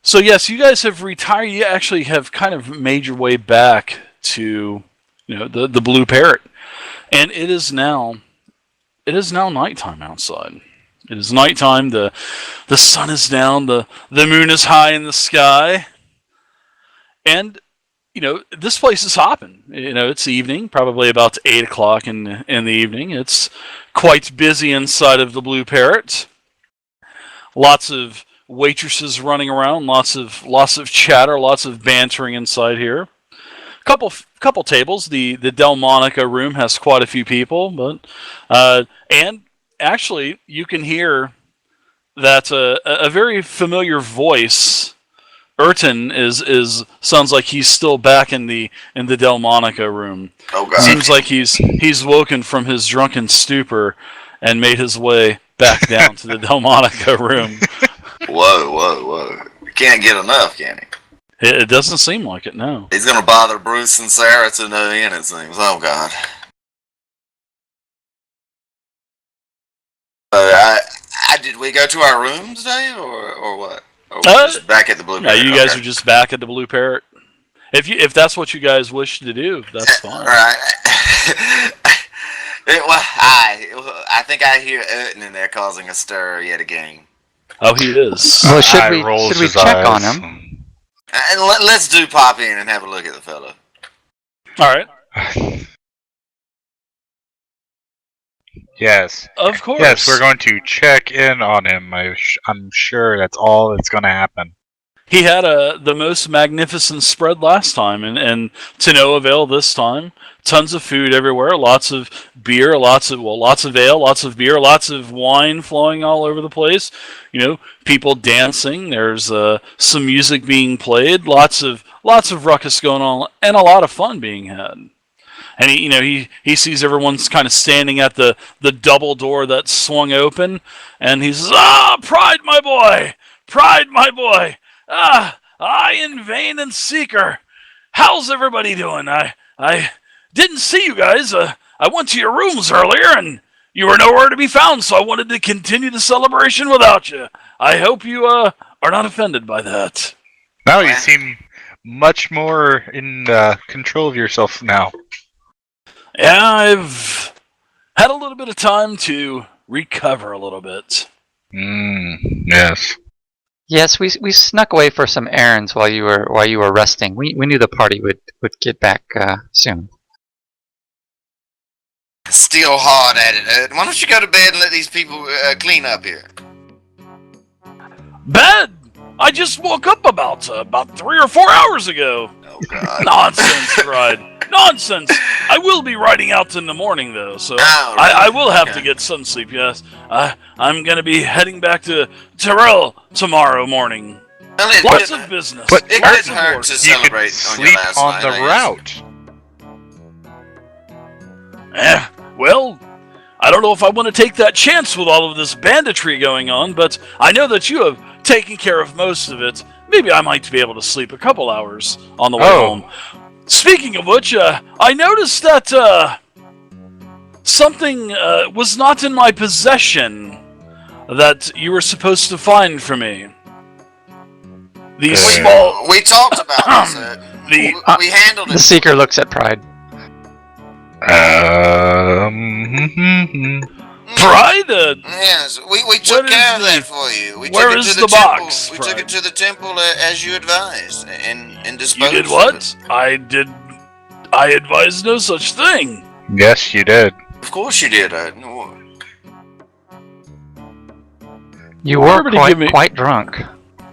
So yes, you guys have retired. You actually have kind of made your way back to, the Blue Parrot, and it is now nighttime outside. It is nighttime. The sun is down. The moon is high in the sky, and this place is hopping. It's evening, probably about 8 o'clock in the evening. It's quite busy inside of the Blue Parrot. Lots of waitresses running around, lots of chatter, lots of bantering inside here. Couple tables. The Delmonica room has quite a few people, but and actually you can hear that a very familiar voice. Urton sounds like he's still back in the Delmonica room. Oh God! Seems like he's woken from his drunken stupor and made his way back down to the Delmonica room. Whoa! You can't get enough, can he? It doesn't seem like it, no. He's gonna bother Bruce and Sarah to no end, it seems. Oh God! Did we go to our rooms, Dave, or what? Or just back at the Blue Parrot? Yeah, you guys are just back at the Blue Parrot. If that's what you guys wish to do, that's fine. All right. I think I hear Urton in there causing a stir yet again. Oh, he is. Well, should we check on him? And let's pop in and have a look at the fellow. All right. Yes. Of course. Yes, we're going to check in on him. I'm sure that's all that's going to happen. He had the most magnificent spread last time, and to no avail this time. Tons of food everywhere, lots of beer, lots of ale, lots of beer, lots of wine flowing all over the place. People dancing. There's some music being played, lots of ruckus going on, and a lot of fun being had. And he sees everyone's kind of standing at the double door that's swung open, and he says, Pryde, my boy! Pryde, my boy! I and Vayne and Seeker. How's everybody doing? I didn't see you guys. I went to your rooms earlier, and you were nowhere to be found, so I wanted to continue the celebration without you. I hope you are not offended by that. No, you seem much more in control of yourself now. Yeah, I've had a little bit of time to recover a little bit. Yes. Yes, we snuck away for some errands while you were resting. We knew the party would get back soon. Still hard at it. Why don't you go to bed and let these people clean up here? Bed? I just woke up about 3 or 4 hours ago. Oh God! Nonsense, Pryde. Nonsense. I will be riding out in the morning though, so really? I will have to get some sleep. Yes, I'm gonna be heading back to Tyrell tomorrow morning. Lots of business. But it couldn't hurt to celebrate on your last on night, the route. Well, I don't know if I want to take that chance with all of this banditry going on, but I know that you have taken care of most of it. Maybe I might be able to sleep a couple hours on the way home. Speaking of which, I noticed that something was not in my possession that you were supposed to find for me. These small... We talked about this. We handled it. The Seeker looks at Pryde. Pryde? Yes, we took care of that for you. Where is the box? We took it to the temple as you advised, and disposed. You did what? I advised no such thing. Yes, you did. Of course you did. You were quite drunk.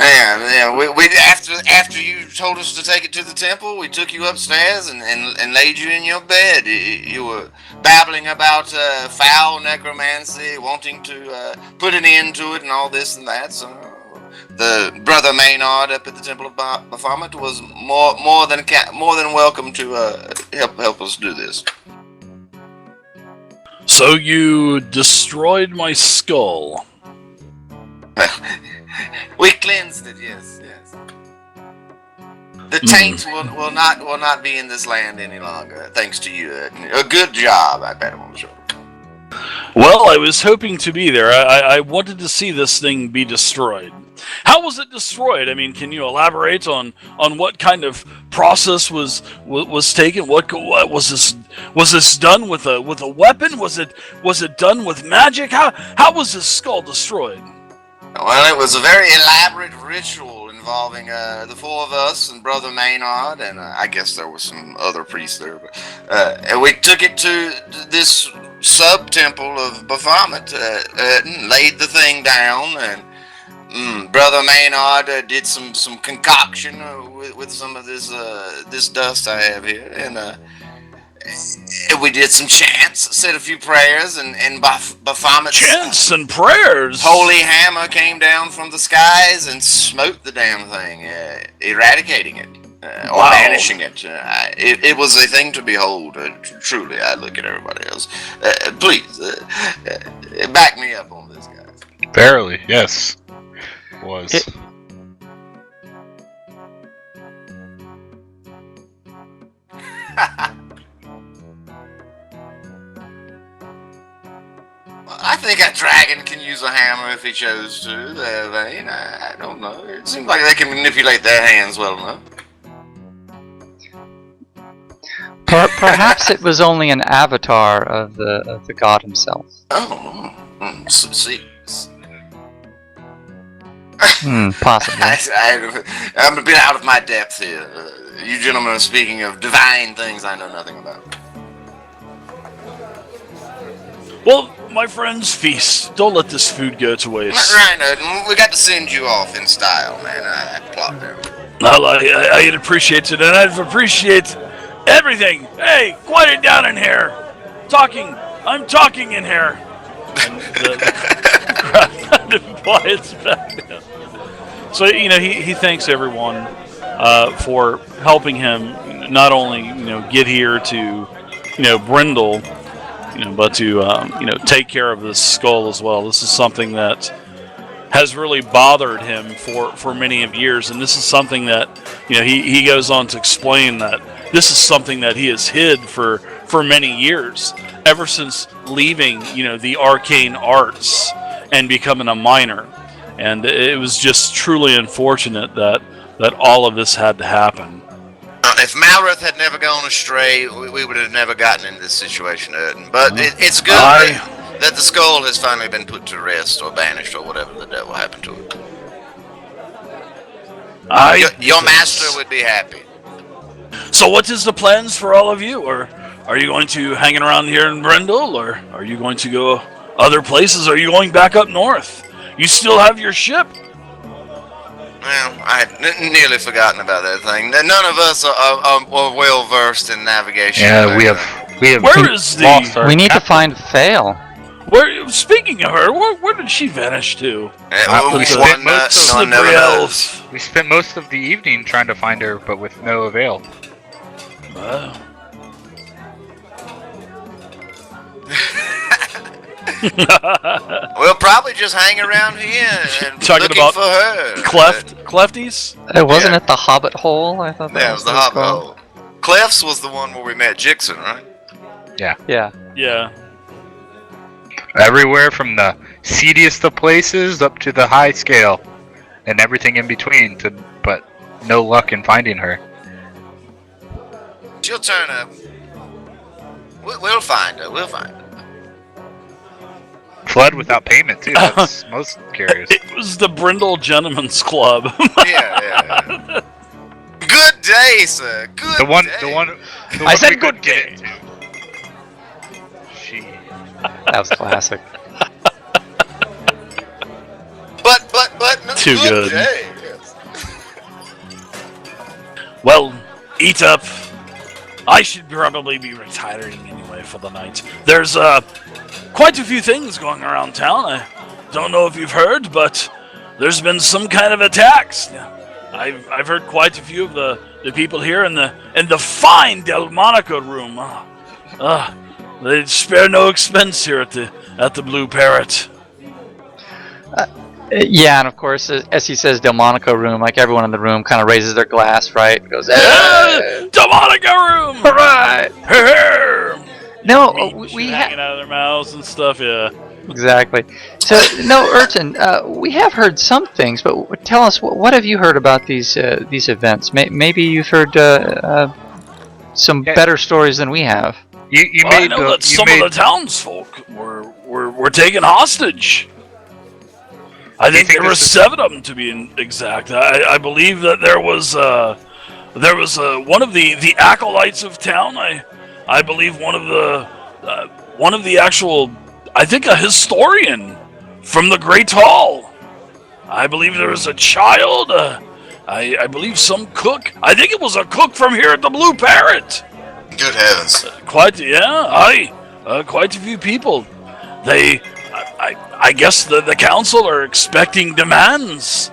Yeah. We after you told us to take it to the temple, we took you upstairs and laid you in your bed. You were babbling about foul necromancy, wanting to put an end to it, and all this and that. So the brother Maynard up at the Temple of Baphomet was more than welcome to help us do this. So you destroyed my skull. We cleansed it, yes. The taint will not be in this land any longer, thanks to you. A good job, I bet I'm sure. Well, I was hoping to be there. I wanted to see this thing be destroyed. How was it destroyed? I mean, can you elaborate on what kind of process was taken? What was this? Was this done with a weapon? Was it done with magic? How was this skull destroyed? Well, it was a very elaborate ritual involving the four of us and Brother Maynard, and I guess there was some other priests there. But, and we took it to this sub-temple of Baphomet, and laid the thing down, and Brother Maynard did some concoction with some of this dust I have here, and we did some chants, said a few prayers, and Baphomet's chants and prayers. Holy hammer came down from the skies and smote the damn thing, eradicating it or banishing it. It was a thing to behold. Truly, I look at everybody else. Please back me up on this, guys. Barely, yes. Was. I think a dragon can use a hammer if he chose to, Vayne. I don't know. It seems like they can manipulate their hands well enough. Perhaps it was only an avatar of the god himself. Oh, see. Possibly. I'm a bit out of my depth here. You gentlemen are speaking of divine things I know nothing about. Well, my friends, feast. Don't let this food go to waste. Right, we got to send you off in style, man. I plot there. I'd appreciate it, and I'd appreciate everything. Hey, quiet it down in here. I'm talking in here. And the crowd kind of quiets back down. So, he thanks everyone for helping him not only, get here to, Brindle, but to, take care of this skull as well. This is something that has really bothered him for many of years, and this is something that, he goes on to explain that this is something that he has hid for many years, ever since leaving, the arcane arts and becoming a miner. And it was just truly unfortunate that all of this had to happen. If Malrith had never gone astray, we would have never gotten into this situation, Erden. But it's good that the skull has finally been put to rest or banished or whatever the devil happened to it. Your master would be happy. So what is the plans for all of you? Or are you going to hanging around here in Brindle? Or are you going to go other places? Are you going back up north? You still have your ship? Well, I had nearly forgotten about that thing. None of us are well versed in navigation. Yeah, we have. Where is the? We need to find Phael. Speaking of her, where did she vanish to? Slippery elf. We spent most of the evening trying to find her, but with no avail. Wow. We'll probably just hang around here and talking looking about for her. Clefties? Wasn't it the Hobbit Hole? I thought that was the Hobbit Hole. Clefts was the one where we met Jixon, right? Yeah. Everywhere from the seediest of places up to the high scale, and everything in between. But no luck in finding her. She'll turn up. We'll find her. Fled without payment too. That's most curious. It was the Brindle Gentlemen's Club. Yeah. Good day, sir. Good day. The one I said we good couldn't get day. into. That was classic. But no, Too good. Day. Yes. Well, eat up. I should probably be retiring anyway for the night. There's quite a few things going around town. I don't know if you've heard, but there's been some kind of attacks. I've heard quite a few of the people here in the fine Delmonico room. They spare no expense here at the Blue Parrot. Yeah, and of course, as he says Delmonico room, like everyone in the room kind of raises their glass, right? Goes, Delmonico room! Right. Hey! No, We we hanging out of their mouths and stuff, yeah. Exactly. So, no, Urton, we have heard some things, but tell us, what have you heard about these events? Maybe you've heard some better stories than we have. You Well, I know that some of the townsfolk were taken hostage. I think there were 7 of them, to be exact. I believe that there was one of the acolytes of town. I believe one of the actual, I think, a historian from the Great Hall. I believe there was a child. I believe some cook. I think it was a cook from here at the Blue Parrot. Good heavens! Quite a few people. I guess the council are expecting demands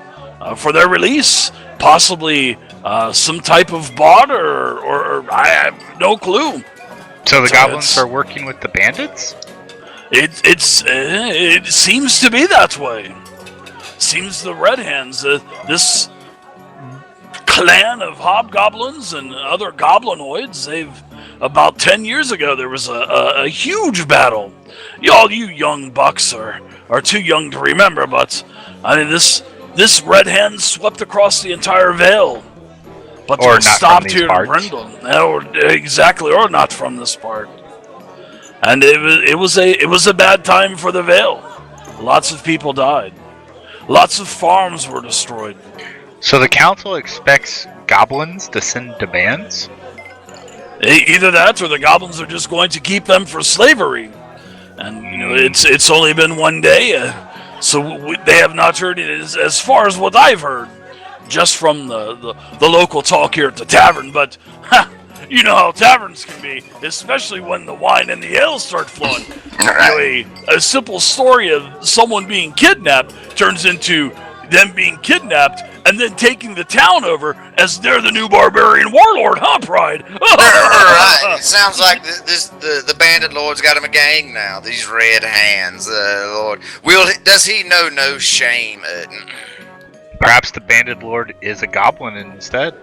for their release, possibly some type of bot or I have no clue. So the goblins are working with the bandits? It seems to be that way. Seems the Red Hands, this clan of hobgoblins and other goblinoids, about 10 years ago there was a huge battle. All you young bucks are too young to remember, but I mean this Red Hand swept across the entire Vale. But or stopped here in Brindle. Exactly, or not from this part. And it was a bad time for the Vale. Lots of people died. Lots of farms were destroyed. So the council expects goblins to send demands? Either that, or the goblins are just going to keep them for slavery. And it's only been one day, so they have not heard it as far as what I've heard, just from the local talk here at the tavern. But you know how taverns can be, especially when the wine and the ale start flowing. A simple story of someone being kidnapped turns into them being kidnapped and then taking the town over as they're the new barbarian warlord, huh, Pryde? Right. It sounds like the bandit lord's got him a gang now. These Red Hands, Lord. Does he know no shame? Perhaps the bandit lord is a goblin instead.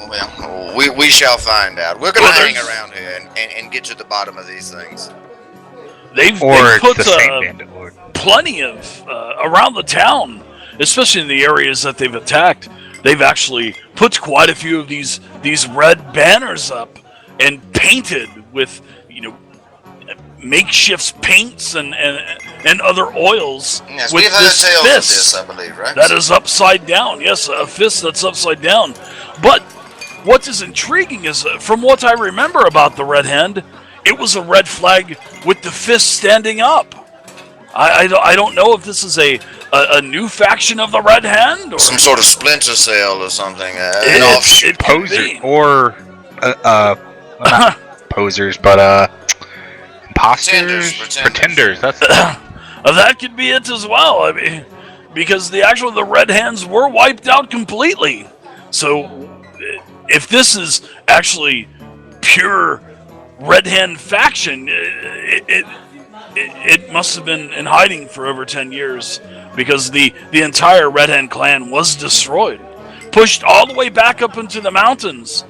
Well, we shall find out. We're going to hang around here and get to the bottom of these things. They've put the same bandit lord. Plenty of around the town, especially in the areas that they've attacked. They've actually put quite a few of these red banners up and painted with makeshift paints and other oils. Yes, with we've heard this tales of fist this, I believe, right? that is upside down. Yes, a fist that's upside down. But what is intriguing is, from what I remember about the Red Hand, it was a red flag with the fist standing up. I don't know if this is a new faction of the Red Hand or some sort of splinter cell or something. It poser or not posers, but imposters, pretenders. That's that could be it as well. I mean, because the Red Hands were wiped out completely. So if this is actually pure Red Hand faction, it must have been in hiding for over 10 years, because the entire Red Hand clan was destroyed, pushed all the way back up into the mountains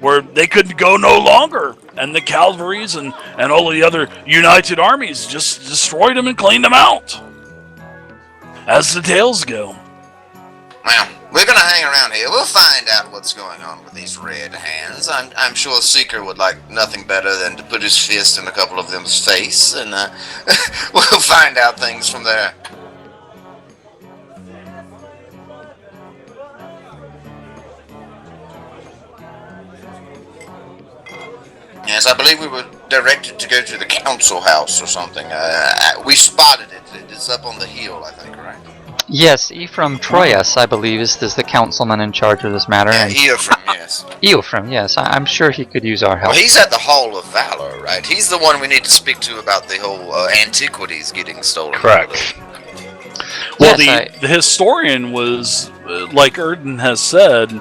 where they could go no longer, and the cavalries and all the other united armies just destroyed them and cleaned them out, as the tales go. Well, we're gonna hang around here. We'll find out what's going on with these Red Hands. I'm sure Seeker would like nothing better than to put his fist in a couple of them's face, and we'll find out things from there. Yes, I believe we were directed to go to the council house or something. We spotted it. It's up on the hill, I think, right? Yes, Ephraim Troyes, I believe, is the councilman in charge of this matter. Yeah, Ephraim, yes. Ephraim, yes. I'm sure he could use our help. Well, he's at the Hall of Valor, right? He's the one we need to speak to about the whole antiquities getting stolen. Correct. Well, the historian was, like Erden has said,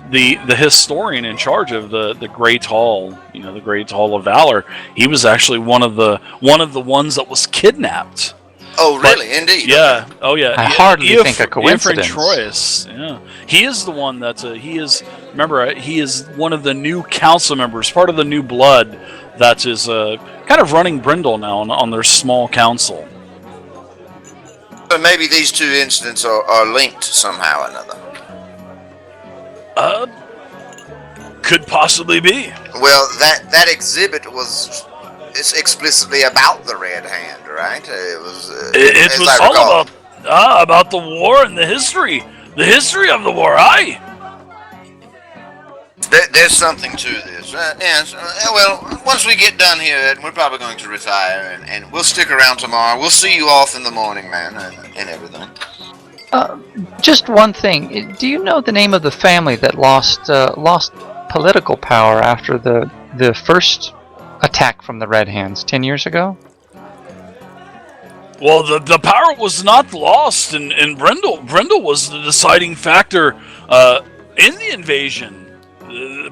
the historian in charge of the Great Hall, the Great Hall of Valor. He was actually one of the ones that was kidnapped. Oh, really? Indeed. Yeah. Oh, yeah. I hardly think a coincidence. Troyes, yeah. He is the one that's he is one of the new council members, part of the new blood that is kind of running Brindle now on their small council. So maybe these two incidents are linked somehow or another. Could possibly be. Well, that exhibit was explicitly about the Red Hand, right? It was. It as was I recall. all about the war and the history of the war. Aye. There's something to this. Yes. Well, once we get done here, Ed, we're probably going to retire, and we'll stick around tomorrow. We'll see you off in the morning, man, and everything. Just one thing. Do you know the name of the family that lost political power after the first attack from the Red Hands 10 years ago? Well, the power was not lost in Brindle. Brindle was the deciding factor in the invasion.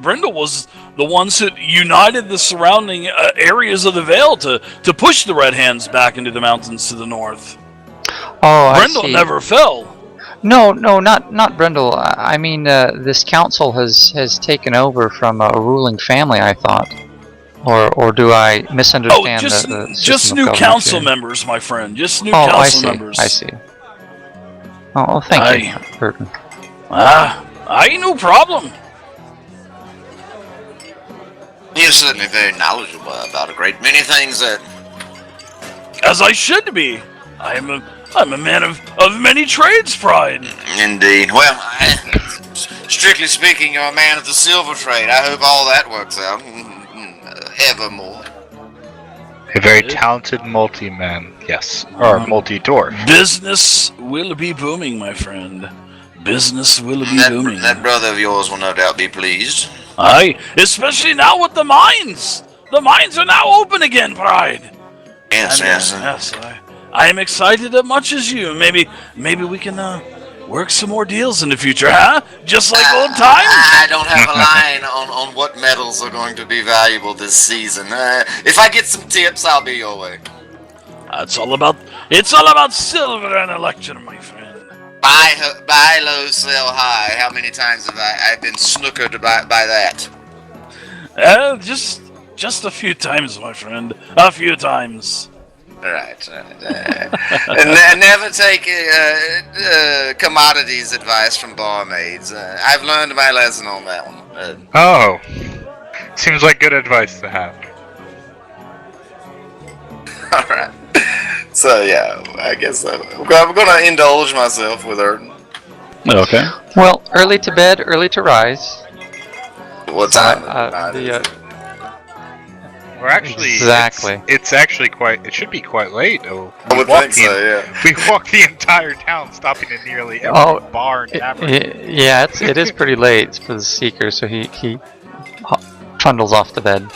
Brindle was the ones that united the surrounding areas of the Vale to push the Red Hands back into the mountains to the north. Oh, Brindle I see. never fell. No, not Brindle. I mean, this council has taken over from a ruling family, I thought. Or do I misunderstand the system just of new government council here? members, my friend. Just new council members. I see. Oh, well, thank you, Burton. No problem. You're certainly very knowledgeable about a great many things, Ed. As I should be. I'm a man of many trades, Pryde. Indeed. Well, strictly speaking, you're a man of the silver trade. I hope all that works out. Evermore. A very talented multi-man, yes. Or multi-dwarf. Business will be booming, my friend. Business will be booming. That brother of yours will no doubt be pleased. Aye, especially now with the mines. The mines are now open again, Pryde. Yes, yes. Yes, I am excited as much as you. Maybe we can work some more deals in the future, huh? Just like old times. I don't have a line on what metals are going to be valuable this season. If I get some tips, I'll be your way. It's all about silver and election, my friend. Buy low, sell high. How many times have I been snookered by that? Just a few times, my friend. A few times. Right. And never take commodities advice from barmaids. I've learned my lesson on that one. Oh. Seems like good advice to have. Alright. So, yeah, I guess I'm going to indulge myself with her. Okay. Well, early to bed, early to rise. What time? We're actually exactly. It's actually quite. It should be quite late. Oh, I would think so. Yeah. We walked the entire town, stopping in nearly every bar and tavern. Yeah, it is pretty late for the seeker, so he trundles off the bed.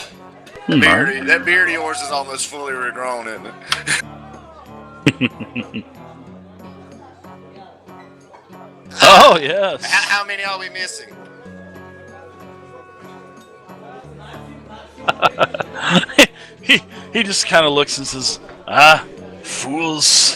That beard of yours is almost fully regrown, isn't it? Oh yes. How many are we missing? he just kind of looks and says, fools.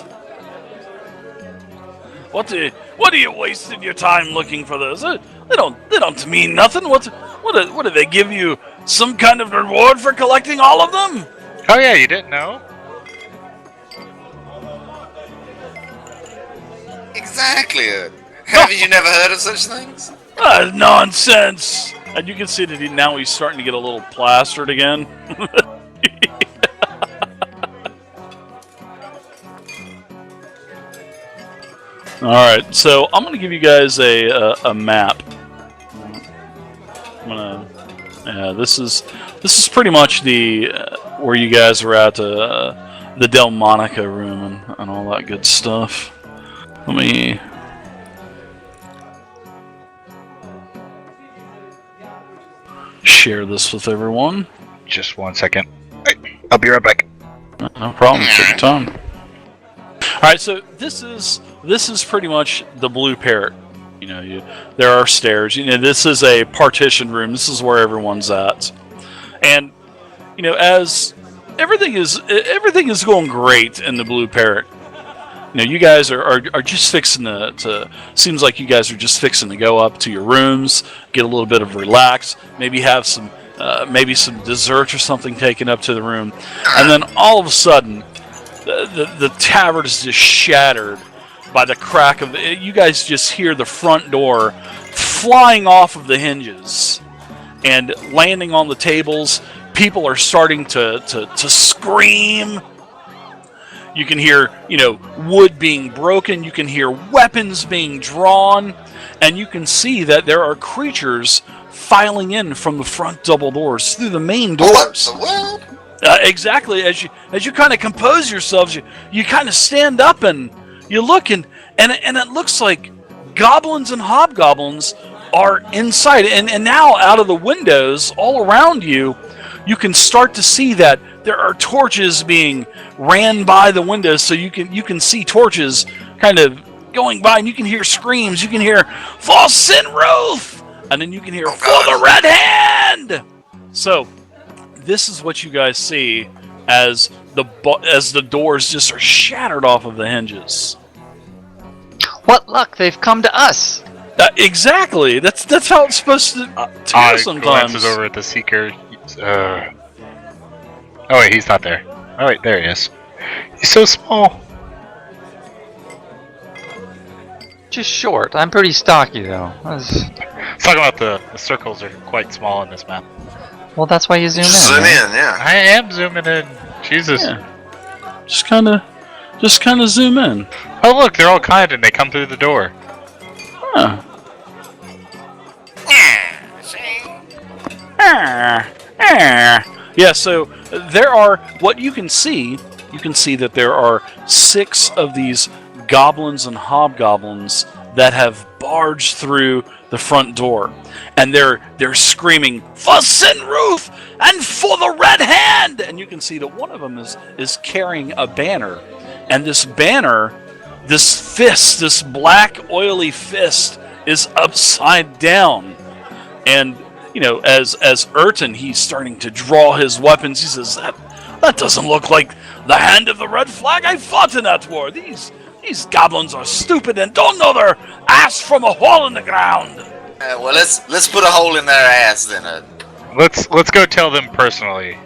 What are you wasting your time looking for those? They don't mean nothing. What do they give you? Some kind of reward for collecting all of them? Oh yeah, you didn't know? Exactly. Have you never heard of such things? Nonsense. And you can see that he's starting to get a little plastered again. Alright, so I'm going to give you guys a map. This is pretty much the where you guys are at, the Delmonica room and all that good stuff. Let me... share this with everyone. Just 1 second. I'll be right back. No problem. Take your time. All right, so this is pretty much the Blue Parrot. You know, there are stairs. You know, this is a partition room. This is where everyone's at, and you know, as everything is going great in the Blue Parrot. You know, you guys are just fixing to seems like you guys are just fixing to go up to your rooms, get a little bit of relax, maybe have some maybe some dessert or something taken up to the room, and then all of a sudden, the tavern is just shattered, by the crack of the... You guys just hear the front door flying off of the hinges and landing on the tables. People are starting to scream. You can hear, wood being broken. You can hear weapons being drawn. And you can see that there are creatures filing in from the front double doors through the main doors. What the world? Exactly. As you kind of compose yourselves, you kind of stand up and you look, and it looks like goblins and hobgoblins are inside. And now out of the windows all around you, you can start to see that there are torches being ran by the windows, so you can see torches kind of going by, and you can hear screams. You can hear "For Sinruth!" and then you can hear "For the Red Hand!" So this is what you guys see as the doors just are shattered off of the hinges. What luck! They've come to us. Exactly. That's how it's supposed to go sometimes. Glances over at the Seeker. Oh wait, he's not there. Oh wait, there he is. He's so small. Just short. I'm pretty stocky though. Let's talk about the circles are quite small in this map. Well, that's why you zoom in. Zoom in, Right? yeah. I am zooming in. Jesus. Yeah. Just kind of zoom in. Oh look, they're all kind and they come through the door. Huh. Yeah, so there are, what you can see that there are 6 of these goblins and hobgoblins that have barged through the front door. And they're screaming, "For Sinruth and for the Red Hand!" And you can see that one of them is carrying a banner. And this banner, this fist, this black oily fist, is upside down. And as Urton, he's starting to draw his weapons. He says, that doesn't look like the hand of the Red Flag I fought in that war. These goblins are stupid and don't know their ass from a hole in the ground. Well, let's put a hole in their ass then. Let's go tell them personally.